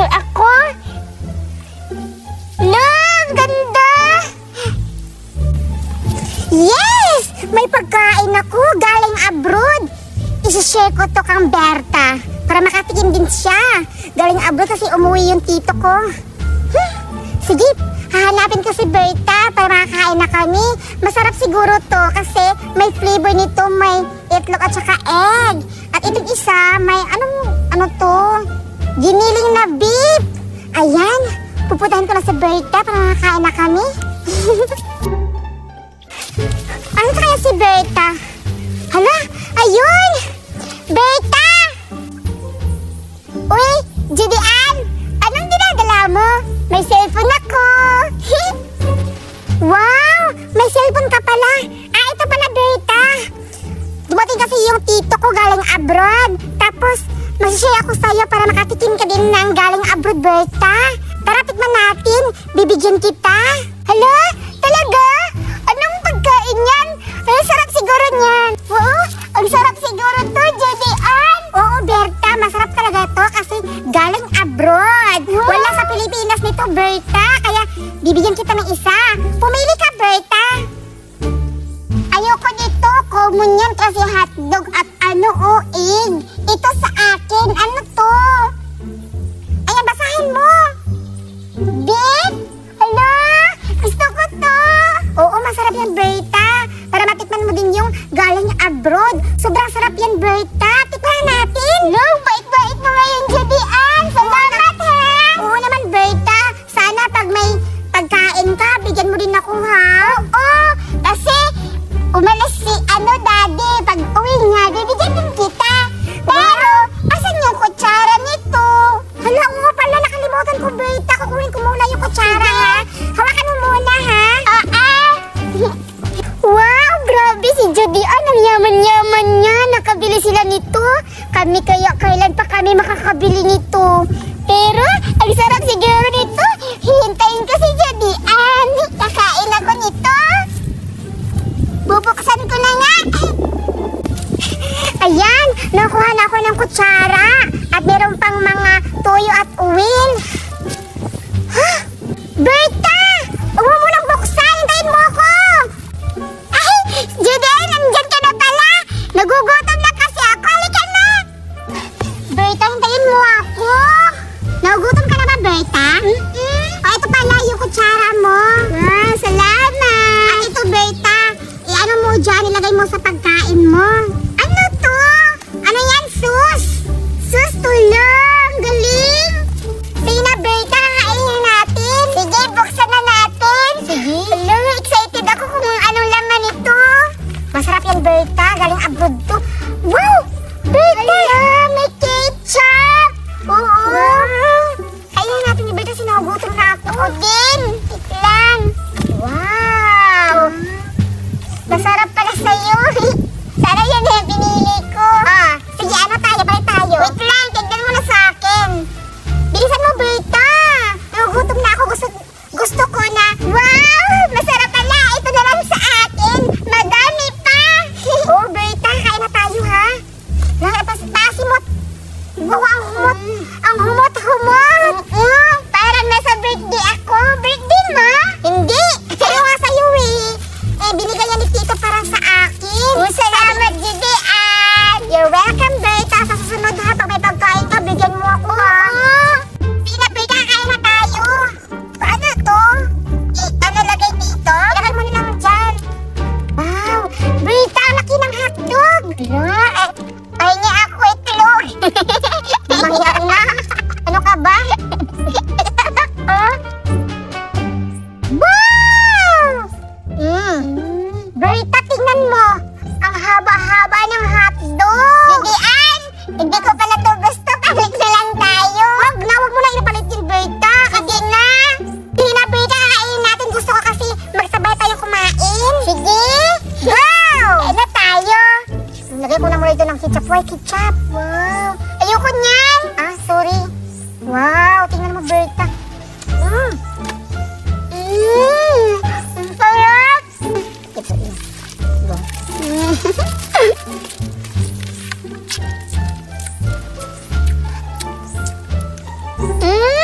picture ako. Look, ganda! Yes! May pagkain ako galing abroad. Isishare ko to kang Berta para makatikim din siya. Galing abroad kasi umuwi yung tito ko. Sige, hahanapin ko si Berta para makakain na kami. Masarap siguro to kasi may flavor nito, may itlog at saka egg. At itong isa, may ano to? Giniling na beef. Ayan, pupuntahan ko na si Berta para makakain na kami. Ano kaya si Berta? Hala, ayun! Berta! Uy, Judy Ann! Anong dinadala mo? May cellphone ako! Wow! May cellphone ka pala! Ito pala, Berta! Dumating kasi yung tito ko galing abroad. Tapos, masishare ako sa'yo para makatikim ka din ng galing abroad, Berta. Tara, tikman natin. Bibigyan kita. Hala? Talaga? Anong pagkain yan? Ang sarap siguro niyan. Oo, ang sarap siguro to, Judy Ann. Oo, Berta, masarap talaga to kasi galing abroad. Wala sa Pilipinas nito, Berta. Kaya bibigyan kita ng isa. Pumili ka, Berta. Ayoko dito, common yan kasi hotdog at egg. Ito sa akin, ano to? Ayan, basahin mo. Beef? Hala, gusto ko to. Oo, masarap yan, Berta. Para matikman mo din yung galing abroad. Sobrang sarap yan, Berta. Tikman natin. No, bait-bait mo ngayon, Judy Ann. Salamat, ha? Oo naman, Berta. Sana pag may pagkain ka, bigyan mo din ako, ha? Oo, kasi umalis si Daddy. Pag uwi niya, bibigyan din kita. Pero, asan yung kutsara nito? Hala, nga pala, nakalimutan ko, Berta. Kukunin ko muna yung kutsara, ha? Hawakan mo muna, ha? Wow, grabe si Judy Ann. Ang yaman-yaman niya. Nakabili sila nito. Kami kaya kailan pa kami makakabili nito? Pero, ang sarap siguro nito. Hihintayin ko si Judy Ann. Kakain ako nito. Bubuksan ko na nga. Ayan, nakuha na ako ng kutsara. At meron pang mga toyo at uwin. Huh? Berta! Huwag mo munang buksan. Hintayin mo ako. Ay, Judy Ann, nandyan ka na pala. Nagugutom na kasi ako. Halika na. Berta, hintayin mo ako. Nagugutom ka na ba, Berta? Ito pala yung kutsara mo. Salamat. At ito, Berta. Ano mo dyan, ilagay mo sa pagkain mo. Ano to? Ano yan, sus? Sus, tulong. Galing. Sige na, Berta, kakainin natin. Sige, buksan na natin. Sige. Hello, excited ako kung anong laman ito. Masarap yan, Berta. Galing abroad to. Wow! Berta! May ketchup! Oo. Wow. Kainin natin ni Berta, sinagutom na ako. O din. Tiklan. Wow! Masarap pala sa'yo. Sana yan yung pinili ko. Sige, ano tayo? Balik tayo. Wait lang, tignan mo na sa akin. Bilisan mo, Berta. Nagugutom na ako. Gusto ko na. Wow! Masarap pala. Ito na lang sa akin. Madami pa. Oh, Berta, kain na tayo, ha? Pasimot. Wow, ang humot. Ang humot-humot. Parang nasa birthday ako. Birthday mo? Hindi. Pero nga sa'yo, binigay niya ni Tito para sa akin. Salamat, Judy Ann. You're welcome, Berta. Sa susunod, ha, pag may pagkain ka, bigyan mo ako, ha? Sige na, Berta, kain na tayo. Paano to? Ano lagay dito? Lagay mo na lang dyan. Wow, Berta, laki ng hotdog. Ay niya ako itlog. Mangya na. Ano ka ba? Berta, tingnan mo. Ang haba-haba ng hotdog. Judy Ann, hindi ko pala to gusto. Palit na lang tayo. Wag mo na inapalit yung Berta. Kasi na. Hindi na, Berta, kakainin natin. Gusto ko kasi magsabay tayo kumain. Sige. Go! Kain na tayo. Lagay ko na muna ito ng ketchup. Why ketchup? Wow. Ayoko niyan. Sorry. Wow, tingnan mo, Berta. Ang sarap. Ito. Go.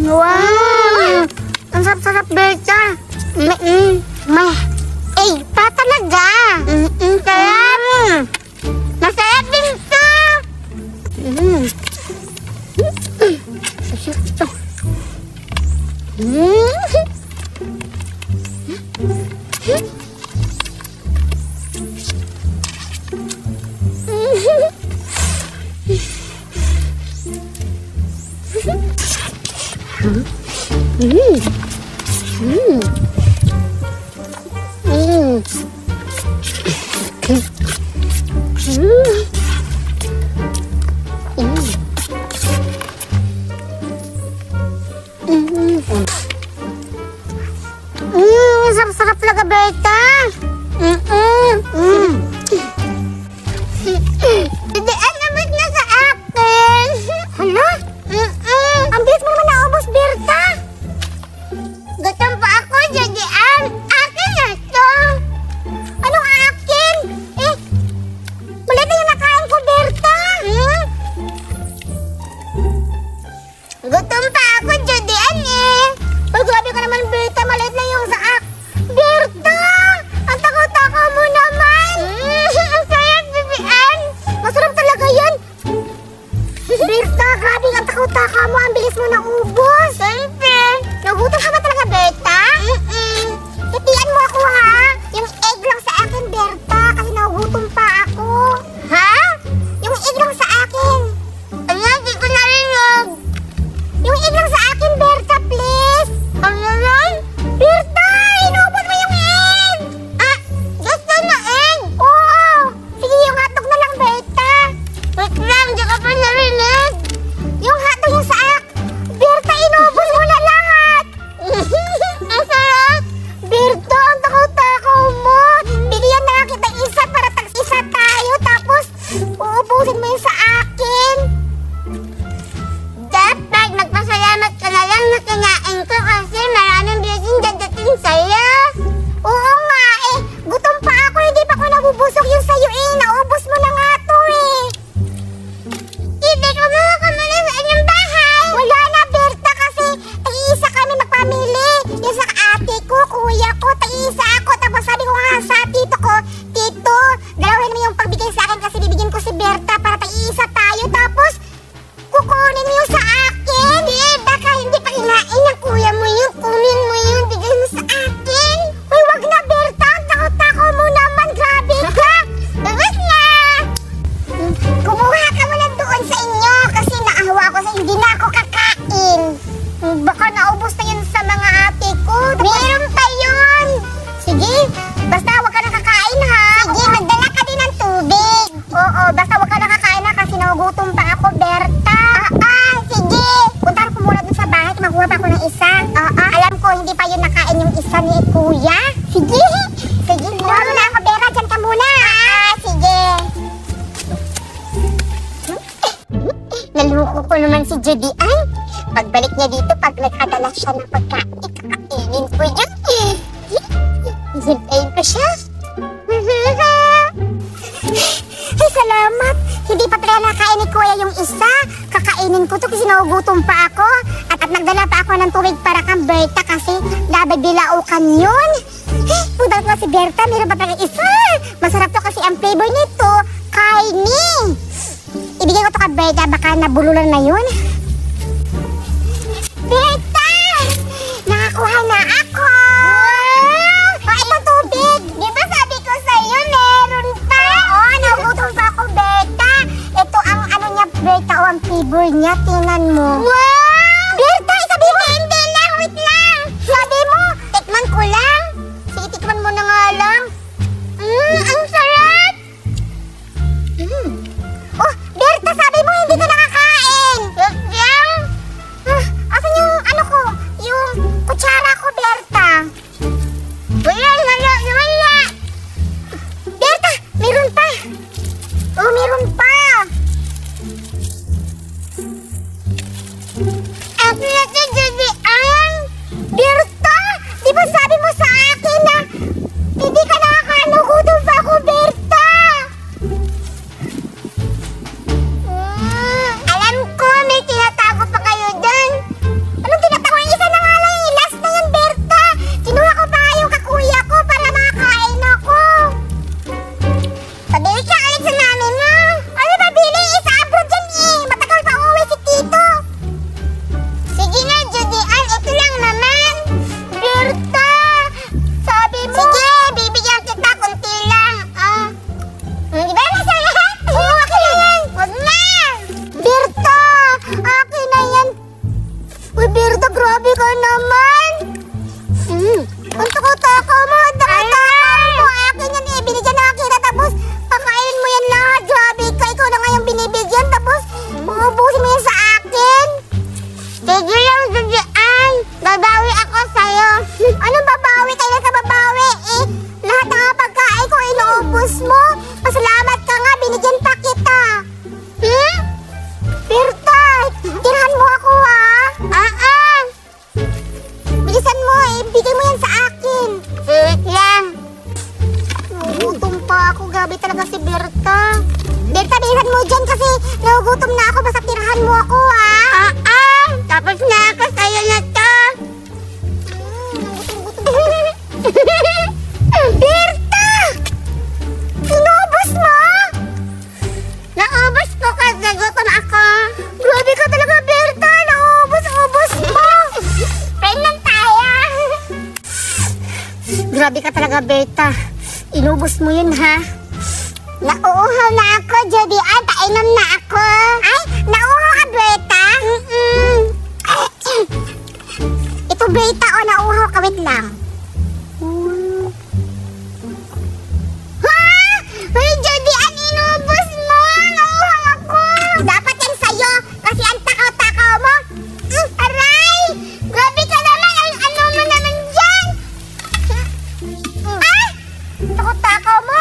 Wow! Ang sarap-sarap, Berta. May egg pa talaga. Sarap. Masarap din to. Masarap to. Sarap-sarap talaga, Berta. Hindi, naman na sa akin. Hala? Ang bilis mo naman naubos, Berta. Gutom pa ako, jadi akin na to. Anong akin? Maliit na yung nakain ko, Berta. Gutom pa ako, jadi Uy, grabe ka naman, Berta. Maliit lang yung sa akin. Berta! Ang takaw-takaw mo naman! Ang sarap, Bibian! Masarap talaga yan! Berta, grabe ang takaw-takaw mo. Ang bilis mo naubos. Siyempre. Nagutom ka ba talaga, Berta? Titian mo ako, ha? Yung egg lang sa akin, Berta. Kasi nagutom pa ako. Ha? Yung egg lang sa akin. Ano? Di ko narinig. Yung egg lang sa akin, Berta, please. Ano lang? Berta! Inubos mo yung egg! Gusto na egg? Oo! Sige, yung hotdog na lang, Berta. Wait lang, di ka pa narinig. Yung hotdog yung sa akin. Berta, inubos mo na lahat! Ang sarap! Berta, ang takaw-takaw mo! Bigyan na lang kita isa para tag-isa tayo, tapos uubusin mo yung sa akin. Dapat magpasalamat ka na lang na kinain ko kasi maraming blessing dadating sa'yo. Oo nga gutom pa ako, hindi pa ako nabubusok yung sa'yo naubos mo na nga to Hindi ko makakamali sa inyong bahay. Wala na, Berta, kasi tag-iisa kami magpamili. Yung sa ate ko, kuya ko, tag-iisa ako. Tapos sabi ko nga sa tito ko, Tito, dalawin mo yung pagbigay sa akin kasi bibigyan ko si Berta para tag-iisa tayo. Tapos kukunin mo yung sa akin. Baka hindi pa kinain ng kuya mo yun. Kunin mo yun, bigay mo sa akin. Uy, wag na, Berta. Takaw-takaw mo naman. Grabe ka. Tapos na. Kumuha ka muna doon sa inyo kasi naawa ako sa hindi na ako kakain. Baka naubos na yun sa mga ate ko. Meron pa yun. Sige, basta wag ka na kakain, ha. Sige, magdala ka din ng tubig. Oo, basta wag ka na kakain, ha, kasi nagugutom pa ako, Berta. Sige. Puntahan ko muna dun sa bahay. Maghuha pa ako ng isa. Alam ko, hindi pa yun nakain yung isa ni Kuya. Sige. Sige, kuha mo na ako, Berta. Diyan ka muna. Sige. Naluko ko naman si Judy ay. Pagbalik niya dito, pag nagkadala siya ng pagkain, kakainin ko yun. Hintayin ko siya. Ay, salamat. Hindi pa pala nakain ni Kuya yung isa. Kakainin ko to kasi nagugutom pa ako. At nagdala pa ako ng tubig para kang Berta kasi labay bilaukan yun. Punta ko si Berta, meron pa pala isa. Masarap to kasi ang flavor nito, kaini. Ibigay ko to ka Berta, baka nabululan na yun. Berta! Nakakuha na ako! Itong tubig! Di ba sabi ko sa'yo, meron pa? Oo, nagugutom pa ako, Berta. Ito ang ano niya, Berta, o ang flavor niya. Tingnan mo. Wow! Berta, sabi mo! Hindi lang, wait lang! Sabi mo, tikman ko lang. Sige, tikman mo na nga lang. Ang sarap! Oh, Berta, sabi mo hindi ka nakakain. Wag lang. Asan yung ano ko? Yung kutsara ko, Berta? Nagugutom na ako. Basta tirahan mo ako, ha? Tapos na ako sa'yo na to. Berta! Inubos mo? Naubos ko kasi gutom ako. Grabe ka talaga, Berta. Naubos mo. Friend lang tayo. Grabe ka talaga, Berta. Inubos mo yun, ha? Nauuhaw na ako, Judy Ann. Painom na ako. Ay, nauuhaw ka, Berta? Ito, Berta, o nauuhaw ka. Wait lang. Ha? Hey, Judy Ann, inubos mo. Nauuhaw ako. Dapat yan sa'yo kasi ang takaw-takaw mo. Aray! Grabe ka naman. Ano mo naman dyan? Takaw-takaw mo.